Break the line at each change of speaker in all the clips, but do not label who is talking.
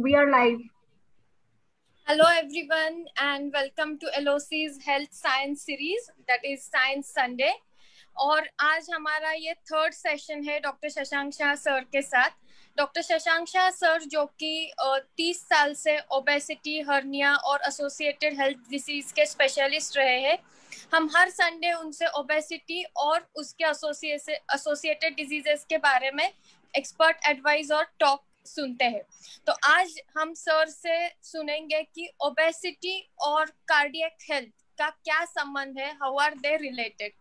We are live.
Hello everyone and welcome to LOC's Health Science Series, that is Science Sunday. और आज हमारा ये third session है doctor Shashank Shah sir के साथ। डॉक्टर शशांक शाह सर जो कि 30 साल से ओबेसिटी, हर्निया और एसोसिएटेड हेल्थ डिसीज के स्पेशलिस्ट रहे हैं। हम हर संडे उनसे ओबेसिटी और उसके एसोसिएटेड डिजीजेस के बारे में एक्सपर्ट एडवाइस और टॉक सुनते हैं। तो आज हम सर से सुनेंगे कि ओबेसिटी और कार्डियक हेल्थ का क्या संबंध है, हाउ आर दे रिलेटेड।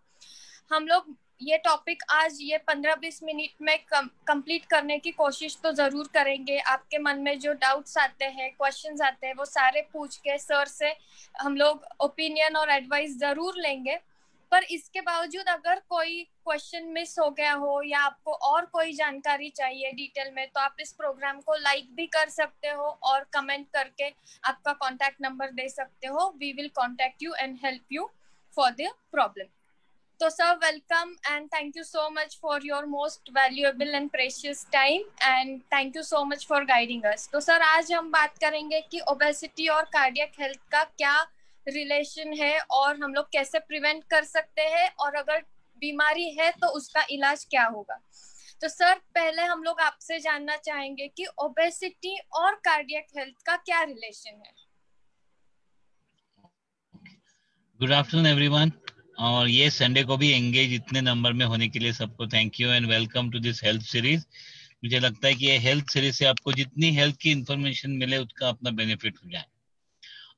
हम लोग ये टॉपिक आज ये 15-20 मिनट में कंप्लीट करने की कोशिश तो जरूर करेंगे। आपके मन में जो डाउट्स आते हैं, क्वेश्चंस आते हैं, वो सारे पूछ के सर से हम लोग ओपिनियन और एडवाइस जरूर लेंगे। पर इसके बावजूद अगर कोई क्वेश्चन मिस हो गया हो या आपको और कोई जानकारी चाहिए डिटेल में, तो आप इस प्रोग्राम को लाइक भी कर सकते हो और कमेंट करके आपका कॉन्टैक्ट नंबर दे सकते हो। We will contact you and help you for the problem. तो sir, welcome and thank you so much for your most valuable and precious time and thank you so much for guiding us. तो sir, आज हम बात करेंगे कि obesity और cardiac health का क्या रिलेशन है और हम लोग कैसे प्रिवेंट कर सकते हैं, और अगर बीमारी है तो उसका इलाज क्या होगा। तो सर, पहले हम लोग आपसे जानना चाहेंगे कि ओबेसिटी और कार्डियक हेल्थ का क्या रिलेशन है।
Good afternoon everyone. और ये संडे को भी एंगेज इतने नंबर में होने के लिए सबको thank you and welcome to this health series. मुझे लगता है कि ये हेल्थ सीरीज से आपको जितनी हेल्थ की इंफॉर्मेशन मिले उसका अपना बेनिफिट हो जाए।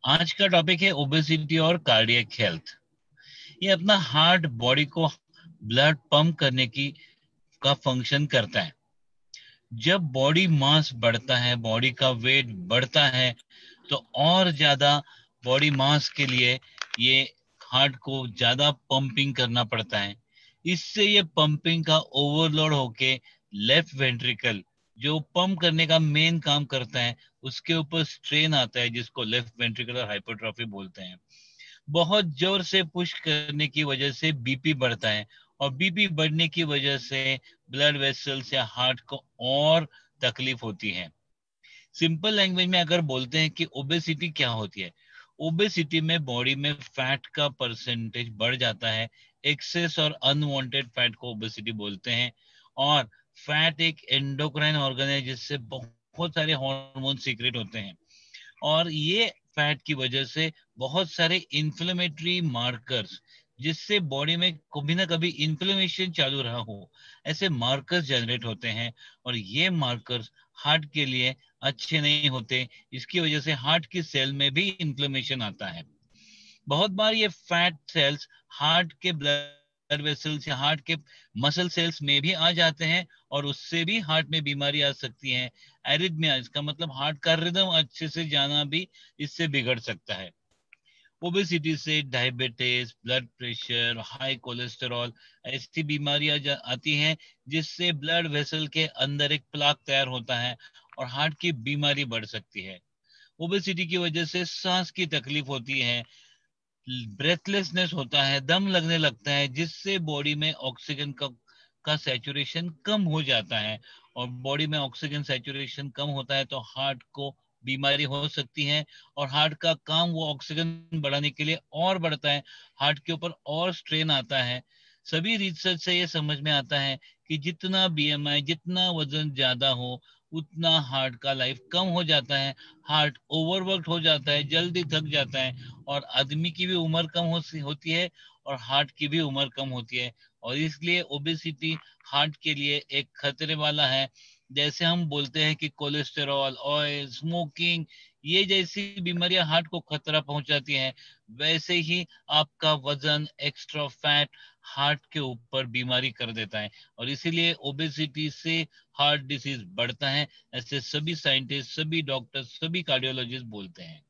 आज का टॉपिक है ओबेसिटी और कार्डियक हेल्थ। ये अपना हार्ट बॉडी को ब्लड पंप करने का फंक्शन करता है। जब बॉडी मास बढ़ता है, बॉडी का वेट बढ़ता है, तो और ज्यादा बॉडी मास के लिए ये हार्ट को ज्यादा पंपिंग करना पड़ता है। इससे ये पंपिंग का ओवरलोड होके लेफ्ट वेंट्रिकल जो पंप करने का मेन काम करता है उसके ऊपर स्ट्रेन आता है, जिसको लेफ्ट वेंट्रिकुलर हाइपरट्रॉफी बोलते हैं। बहुत जोर से पुश करने की वजह से बीपी बढ़ता है और बीपी बढ़ने की वजह से ब्लड वेसल्स या हार्ट को और तकलीफ होती है। सिंपल लैंग्वेज में अगर बोलते हैं कि ओबेसिटी क्या होती है, ओबेसिटी में बॉडी में फैट का परसेंटेज बढ़ जाता है। एक्सेस और अनवांटेड फैट को ओबेसिटी बोलते हैं। और फैट एक एंडोक्राइन ऑर्गन है जिससे बहुत सारे हार्मोन सीक्रेट होते हैं, और ये फैट की वजह से बहुत सारे इन्फ्लेमेटरी मार्कर्स, जिससे बॉडी में कभी ना कभी इन्फ्लेमेशन चालू रहा हो, ऐसे मार्कर्स जनरेट होते हैं। और ये मार्कर्स हार्ट के लिए अच्छे नहीं होते। इसकी वजह से हार्ट की सेल में भी इन्फ्लेमेशन आता है। बहुत बार ये फैट सेल्स हार्ट के ब्लड वेसल्स या हार्ट के मसल सेल्स में भी आ जाते हैं और उससे भी हार्ट में बीमारी आ सकती है। एरिथमिया, इसका मतलब हार्ट का रिदम अच्छे से जाना भी इससे बिगड़ सकता है। ओबेसिटी से diabetes, blood pressure, high cholesterol ऐसी बीमारियां आती हैं जिससे ब्लड वेसल के अंदर एक प्लाक तैयार होता है और हार्ट की बीमारी बढ़ सकती है। ओबेसिटी की वजह से सांस की तकलीफ होती है, ब्रेथलेसनेस होता है, दम लगने लगता है, जिससे बॉडी में ऑक्सीजन का सैचुरेशन कम हो जाता है। और बॉडी में ऑक्सीजन सैचुरेशन कम होता है तो हार्ट को बीमारी हो सकती है और हार्ट का काम वो ऑक्सीजन बढ़ाने के लिए और बढ़ता है, हार्ट के ऊपर और स्ट्रेन आता है। सभी रिसर्च से ये समझ में आता है कि जितना बीएमआई, जितना वजन ज्यादा हो उतना हार्ट का लाइफ कम हो जाता है, हार्ट ओवरवर्क हो जाता है, जल्दी थक जाता है, और आदमी की भी उम्र कम होती है और हार्ट की भी उम्र कम होती है। और इसलिए ओबेसिटी हार्ट के लिए एक खतरे वाला है। जैसे हम बोलते हैं कि कोलेस्टेरॉल, ऑयल, स्मोकिंग ये जैसी बीमारियां हार्ट को खतरा पहुंचाती हैं, वैसे ही आपका वजन, एक्स्ट्रा फैट हार्ट के ऊपर बीमारी कर देता है। और इसीलिए ओबेसिटी से हार्ट डिसीज बढ़ता है, ऐसे सभी साइंटिस्ट, सभी डॉक्टर, सभी कार्डियोलॉजिस्ट बोलते हैं।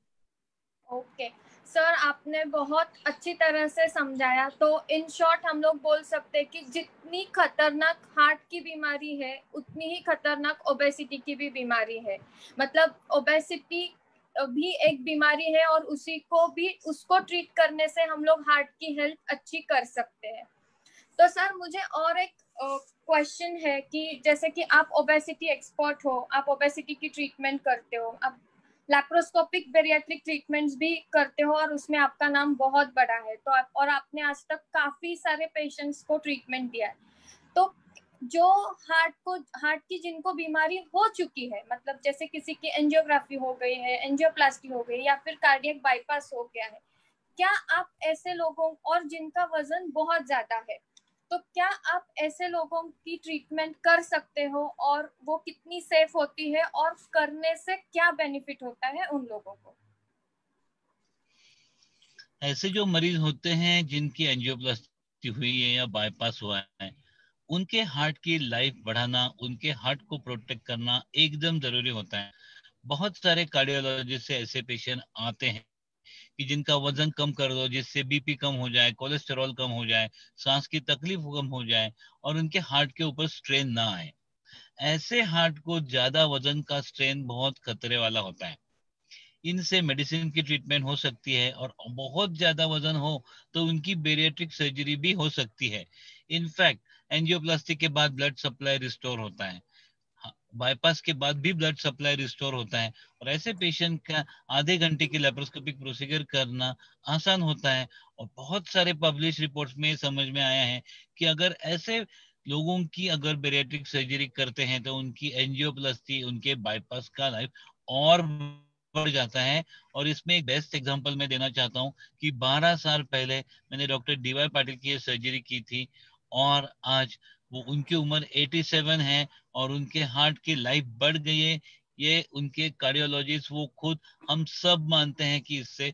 ओके सर, आपने बहुत अच्छी तरह से समझाया। तो इन शॉर्ट हम लोग बोल सकते हैं कि जितनी खतरनाक हार्ट की बीमारी है उतनी ही खतरनाक ओबेसिटी की भी बीमारी है। मतलब ओबेसिटी भी एक बीमारी है और उसको ट्रीट करने से हम लोग हार्ट की हेल्थ अच्छी कर सकते हैं। तो सर मुझे और एक क्वेश्चन है कि जैसे कि आप ओबेसिटी एक्सपर्ट हो, आप ओबेसिटी की ट्रीटमेंट करते हो, आप लैप्रोस्कोपिक बेरियाट्रिक ट्रीटमेंट्स भी करते हो और उसमें आपका नाम बहुत बड़ा है, तो आपने आज तक काफी सारे पेशेंट्स को ट्रीटमेंट दिया है। तो जो हार्ट की जिनको बीमारी हो चुकी है, मतलब जैसे किसी की एंजियोग्राफी हो गई है, एंजियोप्लास्टी हो गई या फिर कार्डियक बाईपास हो गया है, क्या आप ऐसे लोगों और जिनका वजन बहुत ज्यादा है, तो क्या आप ऐसे लोगों की ट्रीटमेंट कर सकते हो और वो कितनी सेफ होती है और करने से क्या बेनिफिट होता है उन लोगों को?
ऐसे जो मरीज होते हैं जिनकी एंजियोप्लास्टी हुई है या बाईपास हुआ है, उनके हार्ट की लाइफ बढ़ाना, उनके हार्ट को प्रोटेक्ट करना एकदम जरूरी होता है। बहुत सारे कार्डियोलॉजिस्ट से ऐसे पेशेंट आते हैं कि जिनका वजन कम कर दो, जिससे बीपी कम हो जाए, कोलेस्टेरॉल कम हो जाए, सांस की तकलीफ कम हो जाए और उनके हार्ट के ऊपर स्ट्रेन ना आए। ऐसे हार्ट को ज्यादा वजन का स्ट्रेन बहुत खतरे वाला होता है। इनसे मेडिसिन की ट्रीटमेंट हो सकती है और बहुत ज्यादा वजन हो तो उनकी बेरिएट्रिक सर्जरी भी हो सकती है। इनफैक्ट एंजियोप्लास्टी के बाद ब्लड सप्लाई रिस्टोर होता है, बाईपास के बाद भी ब्लड सप्लाई रिस्टोर होता है, और ऐसे पेशेंट का आधे घंटे की लेप्रोस्कोपिक प्रोसीजर करना आसान होता है। और बहुत सारे पब्लिश रिपोर्ट्स में समझ में आया है कि अगर ऐसे लोगों की अगर बेरिएट्रिक सर्जरी करते हैं तो उनकी एंजियोप्लास्टी, उनके बाईपास का लाइफ और बढ़ जाता है। और इसमें एक बेस्ट एग्जांपल मैं देना चाहता हूँ कि 12 साल पहले मैंने डॉक्टर डीवाई पाटिल की ये सर्जरी की थी, और आज वो उनकी उम्र 87 है और उनके हार्ट की लाइफ बढ़ गई है। ये उनके कार्डियोलॉजिस्ट वो खुद, हम सब मानते हैं कि इससे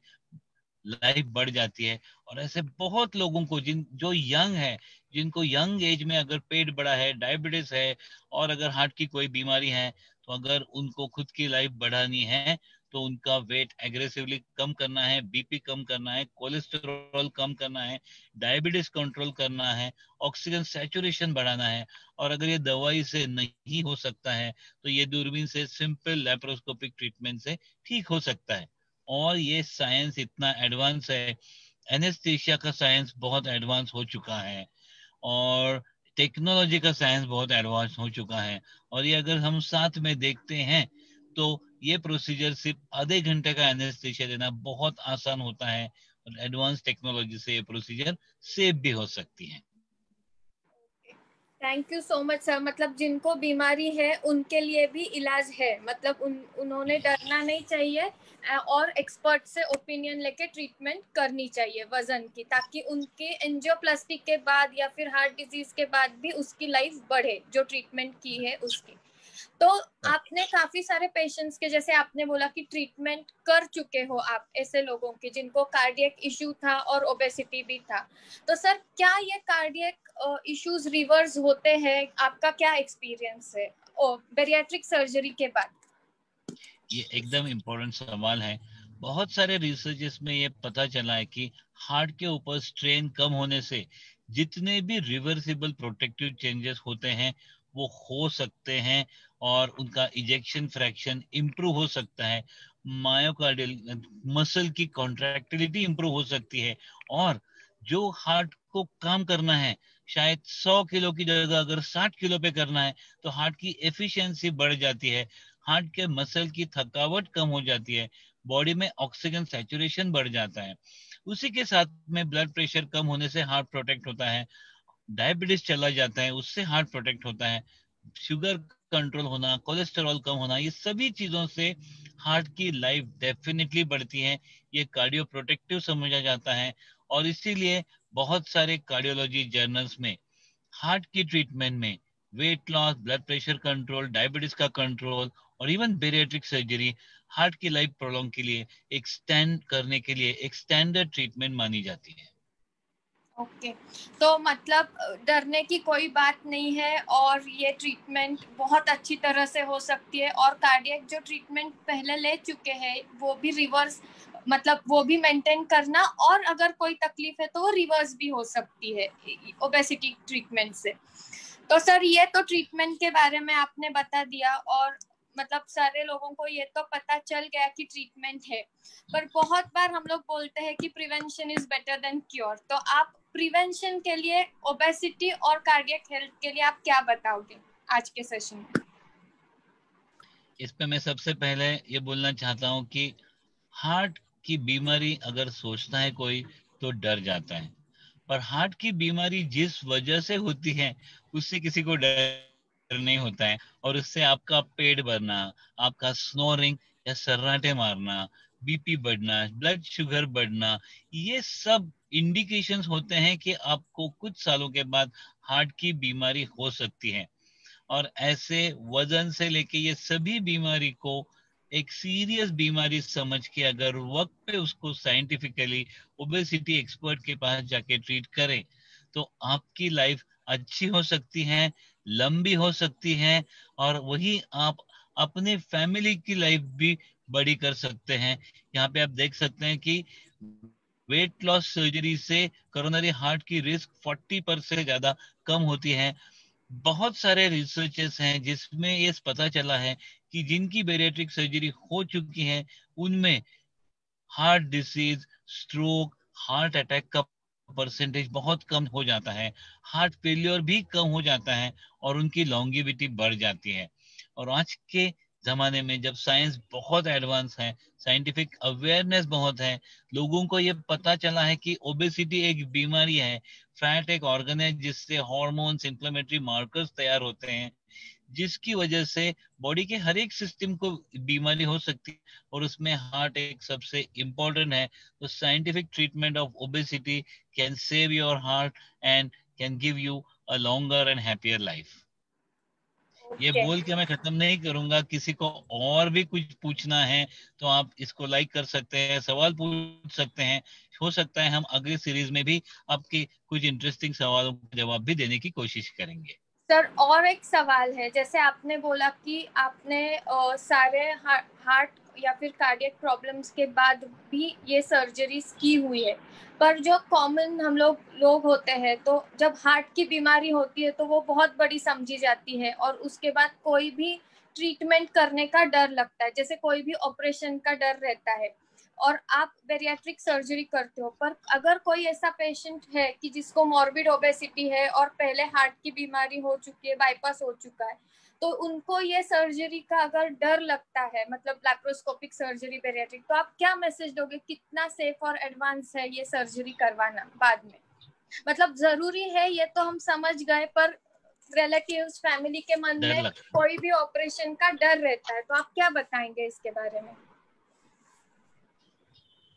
लाइफ बढ़ जाती है। और ऐसे बहुत लोगों को जो यंग है, जिनको यंग एज में अगर पेट बड़ा है, डायबिटीज है और अगर हार्ट की कोई बीमारी है, तो अगर उनको खुद की लाइफ बढ़ानी है तो उनका वेट एग्रेसिवली कम करना है, बीपी कम करना है, कोलेस्टेरॉल कम करना है, डायबिटीज कंट्रोल करना है, ऑक्सीजन सैचुरेशन बढ़ाना है। और अगर ये दवाई से नहीं हो सकता है तो ये दूरबीन से, सिंपल लेप्रोस्कोपिक ट्रीटमेंट से ठीक हो सकता है। और ये साइंस इतना एडवांस है, एनेस्थीसिया का साइंस बहुत एडवांस हो चुका है, और टेक्नोलॉजी का साइंस बहुत एडवांस हो चुका है। और ये अगर हम साथ में देखते हैं तो ये प्रोसीजर सिर्फ आधे घंटे का एनेस्थीसिया देना बहुत आसान होता है, और एडवांस टेक्नोलॉजी से ये प्रोसीजर सेफ भी हो सकती है।
Thank you so much sir. मतलब जिनको बीमारी है उनके लिए भी इलाज है, मतलब उन्होंने डरना नहीं चाहिए और एक्सपर्ट से ओपिनियन लेके ट्रीटमेंट करनी चाहिए वजन की, ताकि उनके एंजियोप्लास्टी के बाद या फिर हार्ट डिजीज के बाद भी उसकी लाइफ बढ़े जो ट्रीटमेंट की है उसकी। तो आपने काफी सारे पेशेंट्स के, जैसे आपने बोला कि ट्रीटमेंट कर चुके हो आप ऐसे लोगों की जिनको कार्डियक इश्यू था और ओबेसिटी भी था, तो सर क्या ये कार्डियक इश्यूज रिवर्स होते हैं? आपका क्या एक्सपीरियंस है बेरियाट्रिक सर्जरी के बाद?
ये एकदम इम्पोर्टेंट सवाल है। बहुत सारे रिसर्चेस में ये पता चला है कि हार्ट के ऊपर स्ट्रेन कम होने से जितने भी रिवर्सिबल प्रोटेक्टिव चेंजेस होते हैं वो हो सकते हैं, और उनका इजेक्शन फ्रैक्शन इम्प्रूव हो सकता है, मायोकार्डियल मसल की कॉन्ट्रैक्टिलिटी इम्प्रूव हो सकती है, और जो हार्ट को काम करना है शायद 100 किलो की जगह अगर 60 किलो पे करना है तो हार्ट की एफिशिएंसी बढ़ जाती है, हार्ट के मसल की थकावट कम हो जाती है, बॉडी में ऑक्सीजन सैचुरेशन बढ़ जाता है। उसी के साथ में ब्लड प्रेशर कम होने से हार्ट प्रोटेक्ट होता है, डायबिटीज चला जाता है, उससे हार्ट प्रोटेक्ट होता है, शुगर कंट्रोल होना, कोलेस्टेरॉल कम होना, ये सभी चीजों से हार्ट की लाइफ डेफिनेटली बढ़ती है। ये कार्डियो प्रोटेक्टिव समझा जाता है, और इसीलिए बहुत सारे कार्डियोलॉजी जर्नल्स में हार्ट की ट्रीटमेंट में weight loss, blood pressure control, diabetes का कंट्रोल और इवन बेरिएट्रिक सर्जरी हार्ट की लाइफ प्रोलॉन्ग के लिए एक्सटेंड करने के लिए एक स्टैंडर्ड ट्रीटमेंट मानी जाती है।
ओके, तो मतलब डरने की कोई बात नहीं है और ये ट्रीटमेंट बहुत अच्छी तरह से हो सकती है, और कार्डियक जो ट्रीटमेंट पहले ले चुके हैं वो भी रिवर्स, मतलब वो भी मेंटेन करना, और अगर कोई तकलीफ है तो वो रिवर्स भी हो सकती है ओबेसिटी ट्रीटमेंट से। तो सर ये तो ट्रीटमेंट के बारे में आपने बता दिया, और मतलब सारे लोगों को ये तो पता चल गया कि ट्रीटमेंट है, पर बहुत बार हम लोग बोलते हैं कि prevention is better than cure. तो आप प्रिवेंशन के लिए ओबेसिटी और कार्डियक हेल्थ के लिए आप क्या बताओगे आज के सेशन में?
इस पे मैं सबसे पहले ये बोलना चाहता हूँ कि हार्ट की बीमारी अगर सोचता है कोई तो डर जाता है, पर हार्ट की बीमारी जिस वजह से होती है उससे किसी को डर नहीं होता है। और उससे आपका पेट भरना, आपका स्नोरिंग या सर्राटे मारना, बीपी बढ़ना, ब्लड शुगर बढ़ना, ये सब इंडिकेशंस होते हैं कि आपको कुछ सालों के बाद हार्ट की बीमारी हो सकती है। और ऐसे वजन से लेके ये सभी बीमारी को एक सीरियस बीमारी समझ के अगर वक्त पे उसको साइंटिफिकली ओबेसिटी एक्सपर्ट के पास जाके ट्रीट करें तो आपकी लाइफ अच्छी हो सकती है, लंबी हो सकती है, और वही आप अपने फैमिली की लाइफ भी बड़ी कर सकते हैं। यहाँ पे आप देख सकते हैं कि वेट लॉस सर्जरी से कोरोनरी हार्ट की रिस्क 40% से ज्यादा कम होती है। बहुत सारे रिसर्चेस हैं जिसमें ये पता चला है कि जिनकी बेरियाट्रिक सर्जरी हो चुकी है उनमें heart disease, stroke, heart attack का परसेंटेज बहुत कम हो जाता है, हार्ट फेलियर भी कम हो जाता है, और उनकी लॉन्गेविटी बढ़ जाती है। और आज के जमाने में जब साइंस बहुत एडवांस है, साइंटिफिक अवेयरनेस बहुत है, लोगों को ये पता चला है कि ओबेसिटी एक बीमारी है, फैट एक ऑर्गन है जिससे हार्मोन्स, इंफ्लेमेटरी मार्कर्स तैयार होते हैं, जिसकी वजह से बॉडी के हर एक सिस्टम को बीमारी हो सकती है, और उसमें हार्ट एक सबसे इम्पोर्टेंट है। तो scientific treatment of obesity can save your heart and can give you a longer and happier life. ये
ओके
बोल के मैं खत्म नहीं करूंगा, किसी को और भी कुछ पूछना है तो आप इसको लाइक कर सकते हैं, सवाल पूछ सकते हैं। हो सकता है हम अगली सीरीज में भी आपके कुछ इंटरेस्टिंग सवालों का जवाब भी देने की कोशिश करेंगे।
सर, और एक सवाल है, जैसे आपने बोला कि आपने सारे हार्ट या फिर कार्डियक प्रॉब्लम्स के बाद भी ये सर्जरीज की हुई है, पर जो कॉमन हम लोग होते हैं तो जब हार्ट की बीमारी होती है तो वो बहुत बड़ी समझी जाती है और उसके बाद कोई भी ट्रीटमेंट करने का डर लगता है, जैसे कोई भी ऑपरेशन का डर रहता है। और आप बेरियाट्रिक सर्जरी करते हो, पर अगर कोई ऐसा पेशेंट है कि जिसको मॉर्बिड ओबेसिटी है और पहले हार्ट की बीमारी हो चुकी है, बाईपास हो चुका है, तो उनको ये सर्जरी का अगर डर लगता है, मतलब लैप्रोस्कोपिक सर्जरी बेरियाट्रिक, तो आप क्या मैसेज दोगे, कितना सेफ और एडवांस है ये सर्जरी करवाना बाद में? मतलब जरूरी है ये तो हम समझ गए, पर रिलेटिव्स, फैमिली के मन
डर
में
लगता है,
कोई भी ऑपरेशन का डर रहता है, तो आप क्या बताएंगे इसके बारे में?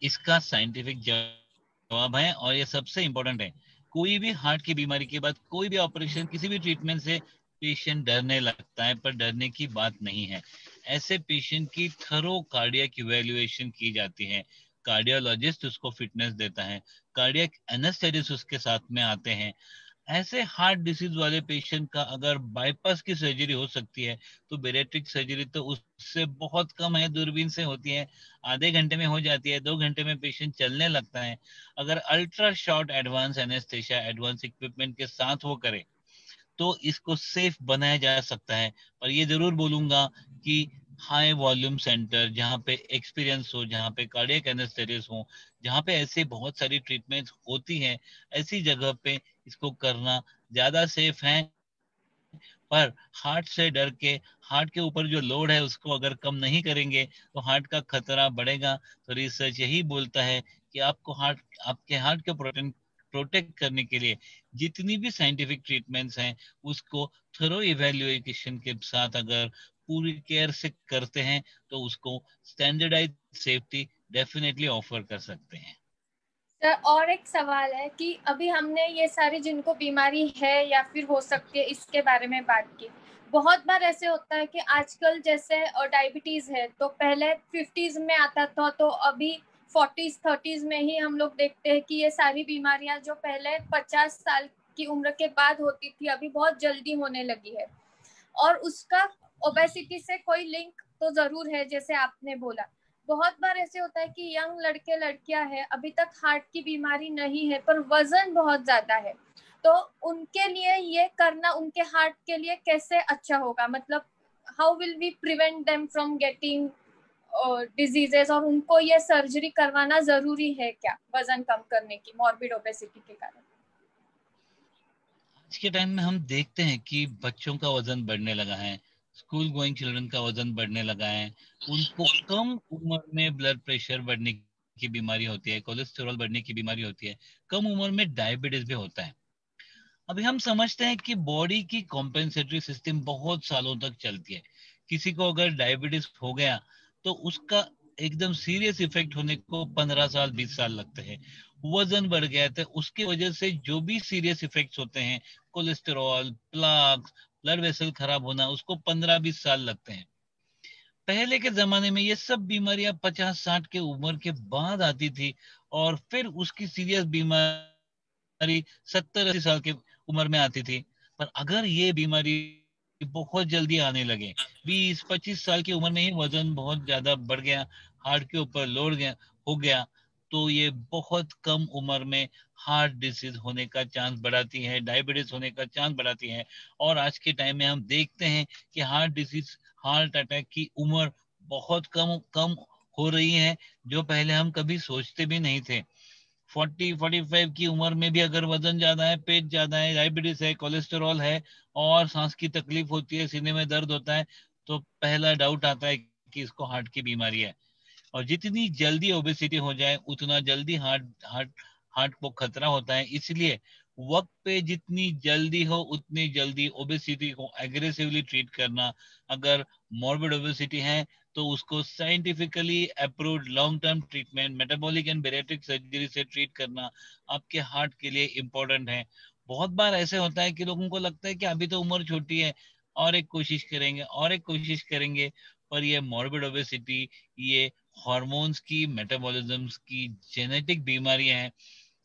इसका साइंटिफिक जवाब है और ये सबसे इम्पोर्टेंट है। कोई भी हार्ट की बीमारी के बाद कोई भी ऑपरेशन, किसी भी ट्रीटमेंट से पेशेंट डरने लगता है, पर डरने की बात नहीं है। ऐसे पेशेंट की थरो कार्डियक इवैल्यूएशन की जाती है, कार्डियोलॉजिस्ट उसको फिटनेस देता है, कार्डियक एनेस्थेटिस्ट उसके साथ में आते हैं। ऐसे हार्ट डिसीज वाले पेशेंट का अगर बाईपास की सर्जरी हो सकती है तो बेरियाट्रिक सर्जरी तो उससे बहुत कम है, दूरबीन से होती है, आधे घंटे में हो जाती है, 2 घंटे में पेशेंट चलने लगता है। अगर ultra short advance anaesthesia, advance equipment के साथ वो करे तो इसको सेफ बनाया जा सकता है। पर ये जरूर बोलूंगा कि हाई वॉल्यूम सेंटर जहाँ पे एक्सपीरियंस हो, जहाँ पे कार्डियक एनेस्थेटिस्ट हो, जहाँ पे ऐसे बहुत सारी ट्रीटमेंट होती हैं, ऐसी जगह पे इसको करना ज्यादा सेफ है। पर हार्ट से डर के, हार्ट के ऊपर जो लोड है उसको अगर कम नहीं करेंगे तो हार्ट का खतरा बढ़ेगा। तो रिसर्च यही बोलता है कि आपको हार्ट, आपके हार्ट के प्रोटेक्ट करने के लिए जितनी भी साइंटिफिक ट्रीटमेंट्स हैं उसको थरो इवैल्यूएशन के साथ अगर पूरी केयर से करते हैं तो उसको स्टैंडर्डाइज सेफ्टी डेफिनेटली ऑफर कर सकते हैं।
सर, और एक सवाल है कि अभी हमने ये सारी जिनको बीमारी है या फिर हो सकती है इसके बारे में बात की, बहुत बार ऐसे होता है कि आजकल जैसे डायबिटीज है तो पहले 50s में आता था, तो अभी 40s 30s में ही हम लोग देखते हैं कि ये सारी बीमारियां जो पहले 50 साल की उम्र के बाद होती थी अभी बहुत जल्दी होने लगी है। और उसका ओबेसिटी से कोई लिंक तो जरूर है, जैसे आपने बोला। बहुत बार ऐसे होता है कि यंग लड़के लड़कियां हैं, अभी तक हार्ट की बीमारी नहीं है पर वजन बहुत ज्यादा है, तो उनके लिए ये करना उनके हार्ट के लिए कैसे अच्छा होगा? मतलब how will we prevent them from getting diseases, और उनको ये सर्जरी करवाना जरूरी है क्या वजन कम करने की, मॉर्बिड ओबेसिटी के कारण?
आज के टाइम में हम देखते हैं कि बच्चों का वजन बढ़ने लगा है, स्कूल गोइंग चिल्ड्रन का वजन बढ़ने लगा है, उनको कम उम्र में ब्लड प्रेशर बढ़ने की बीमारी होती है, कोलेस्टेरॉल बढ़ने की बीमारी होती है, कम उम्र में डायबिटीज भी होता है। अभी हम समझते हैं कि बॉडी की कॉम्पेंसेटरी सिस्टम बहुत सालों तक चलती है। किसी को अगर डायबिटीज हो गया तो उसका एकदम सीरियस इफेक्ट होने को 15 साल 20 साल लगते हैं। वजन बढ़ गया तो उसकी वजह से जो भी सीरियस इफेक्ट्स होते हैं, कोलेस्टेरॉल, प्लाक, ब्लड वेसल खराब होना, उसको 15-20 साल लगते हैं। पहले के जमाने में ये सब बीमारियां 50-60 के उम्र के बाद आती थी, और फिर उसकी सीरियस बीमारी 70-80 साल के उम्र में आती थी। पर अगर ये बीमारी बहुत जल्दी आने लगे, 20-25 साल की उम्र में ही वजन बहुत ज्यादा बढ़ गया, हार्ट के ऊपर लोड गया हो गया, तो ये बहुत कम उम्र में हार्ट डिसीज होने का चांस बढ़ाती है, डायबिटीज होने का चांस बढ़ाती है। और आज के टाइम में हम देखते हैं कि हार्ट डिसीज, हार्ट अटैक की उम्र बहुत कम कम हो रही है, जो पहले हम कभी सोचते भी नहीं थे। 40-45 की उम्र में भी अगर वजन ज्यादा है, पेट ज्यादा है, डायबिटीज है, कोलेस्टेरॉल है और सांस की तकलीफ होती है, सीने में दर्द होता है, तो पहला डाउट आता है कि इसको हार्ट की बीमारी है। और जितनी जल्दी ओबेसिटी हो जाए उतना जल्दी हार्ट हार्ट हार्ट को खतरा होता है। इसलिए वक्त पे जितनी जल्दी हो उतनी जल्दी ओबेसिटी को एग्रेसिवली ट्रीट करना। अगर मॉर्बिड ओबेसिटी है तो उसको scientifically approved long term treatment, metabolic and bariatric surgery से ट्रीट करना आपके हार्ट के लिए इम्पोर्टेंट है। बहुत बार ऐसे होता है कि लोगों को लगता है कि अभी तो उम्र छोटी है, और एक कोशिश करेंगे और एक कोशिश करेंगे। पर ये मॉर्बिड ओबेसिटी, ये हॉर्मोन्स की, मेटाबॉलिज्म्स की जेनेटिक बीमारियां हैं।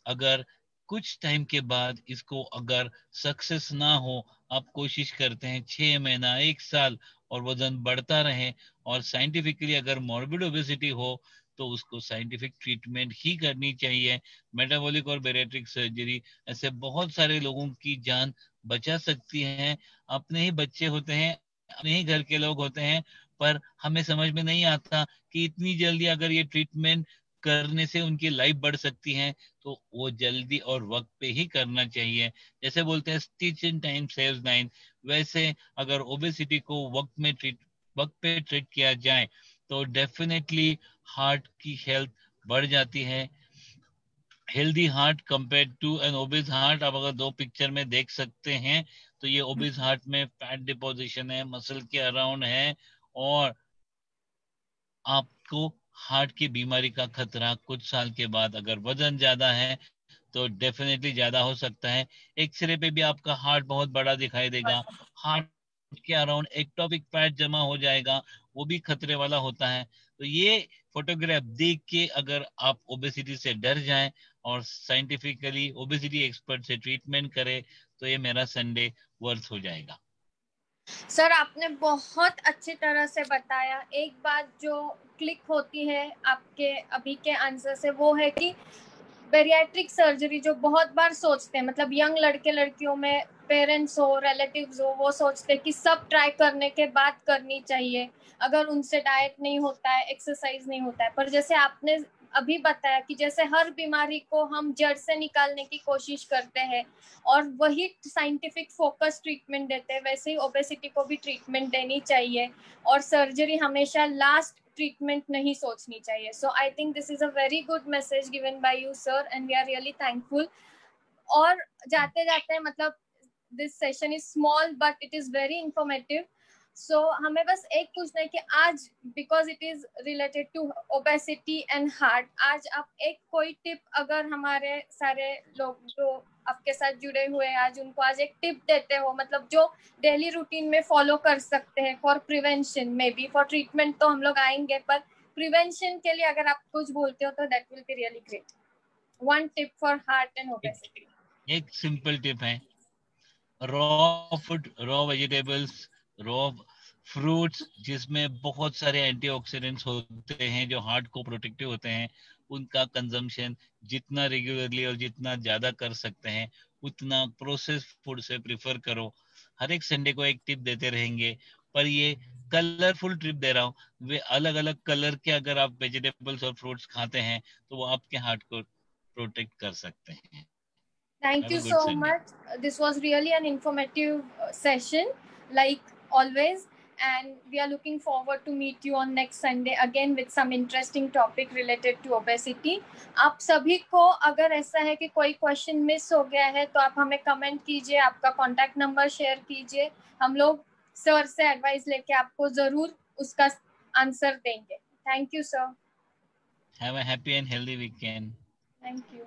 अगर कुछ टाइम के बाद इसको अगर सक्सेस ना हो, आप कोशिश करते हैं 6 महीना 1 साल और वजन बढ़ता रहे, और साइंटिफिकली अगर मॉर्बिड ओबेसिटी हो तो उसको साइंटिफिक ट्रीटमेंट ही करनी चाहिए। मेटाबॉलिक और बेरियाट्रिक सर्जरी ऐसे बहुत सारे लोगों की जान बचा सकती है। अपने ही बच्चे होते हैं, अपने ही घर के लोग होते हैं, पर हमें समझ में नहीं आता कि इतनी जल्दी अगर ये ट्रीटमेंट करने से उनकी लाइफ बढ़ सकती है, तो वो जल्दी और वक्त पे ही करना चाहिए। जैसे बोलते हैं stitch in time saves nine, वैसे अगर ओबेसिटी को वक्त पे ट्रीट किया जाए तो डेफिनेटली हार्ट की हेल्थ बढ़ जाती है। Healthy heart compare to an obese heart, आप अगर दो पिक्चर में देख सकते हैं, तो ये ओबेस हार्ट में फैट डिपोजिशन है, मसल के अराउंड है, और आपको हार्ट की बीमारी का खतरा कुछ साल के बाद, अगर वजन ज्यादा है तो डेफिनेटली ज्यादा हो सकता है। एक्सरे पे भी आपका हार्ट बहुत बड़ा दिखाई देगा, हार्ट के अराउंड एक्टोपिक फैट जमा हो जाएगा, वो भी खतरे वाला होता है। तो ये फोटोग्राफ देख के अगर आप ओबेसिटी से डर जाएं और साइंटिफिकली ओबेसिटी एक्सपर्ट से ट्रीटमेंट करें, तो ये मेरा संडे वर्थ हो जाएगा।
सर आपने बहुत अच्छी तरह से बताया। एक बात जो क्लिक होती है आपके अभी के आंसर से वो है कि बेरियाट्रिक सर्जरी जो बहुत बार सोचते हैं, मतलब यंग लड़के लड़कियों में पेरेंट्स हो, रिलेटिव्स हो, वो सोचते हैं कि सब ट्राई करने के बाद करनी चाहिए अगर उनसे डाइट नहीं होता है, एक्सरसाइज नहीं होता है। पर जैसे आपने अभी बताया कि जैसे हर बीमारी को हम जड़ से निकालने की कोशिश करते हैं और वही साइंटिफिक फोकस ट्रीटमेंट देते हैं, वैसे ही ओबेसिटी को भी ट्रीटमेंट देनी चाहिए और सर्जरी हमेशा लास्ट ट्रीटमेंट नहीं सोचनी चाहिए। So I think this is a very good message given by you sir and we are really thankful. और जाते जाते मतलब this session is small but it is very informative. So हमें बस एक पूछना है कि आज because it is related to obesity and heart, आज आप एक कोई टिप अगर हमारे सारे लोग जो आपके साथ जुड़े हुए हैं आज उनको आज एक टिप देते हो, मतलब जो डेली रूटीन में फॉलो कर सकते हैं for prevention, may be for treatment तो हम लोग आएंगे, पर प्रिवेंशन के लिए अगर आप कुछ बोलते हो तो that will be really great. One tip for heart and obesity.
एक सिंपल टिप है, raw food, raw vegetables, raw fruits जिसमें बहुत सारे एंटीऑक्सीडेंट्स होते हैं जो हार्ट को प्रोटेक्टिव होते हैं, उनका कंजम्पशन जितना रेगुलरली और जितना ज्यादा कर सकते हैं उतना प्रोसेस फूड से प्रिफर करो। हर एक संडे को एक टिप देते रहेंगे, पर ये कलरफुल ट्रिप दे रहा हूँ। वे अलग अलग कलर के अगर आप वेजिटेबल्स और फ्रूट्स खाते हैं तो वो आपके हार्ट को प्रोटेक्ट कर सकते हैं।
Thank
Have
you
a good
so
Sunday.
much. This was really an informative session, like always. And we are looking forward to meet you on next Sunday again with some interesting topic related to obesity. आप सभी को अगर ऐसा है कि कोई question miss हो गया है तो आप हमें कमेंट कीजिए, आपका कॉन्टैक्ट नंबर शेयर कीजिए, हम लोग सर से एडवाइस लेके आपको जरूर उसका आंसर देंगे. Thank you sir.
Have a happy and healthy weekend.
Thank you.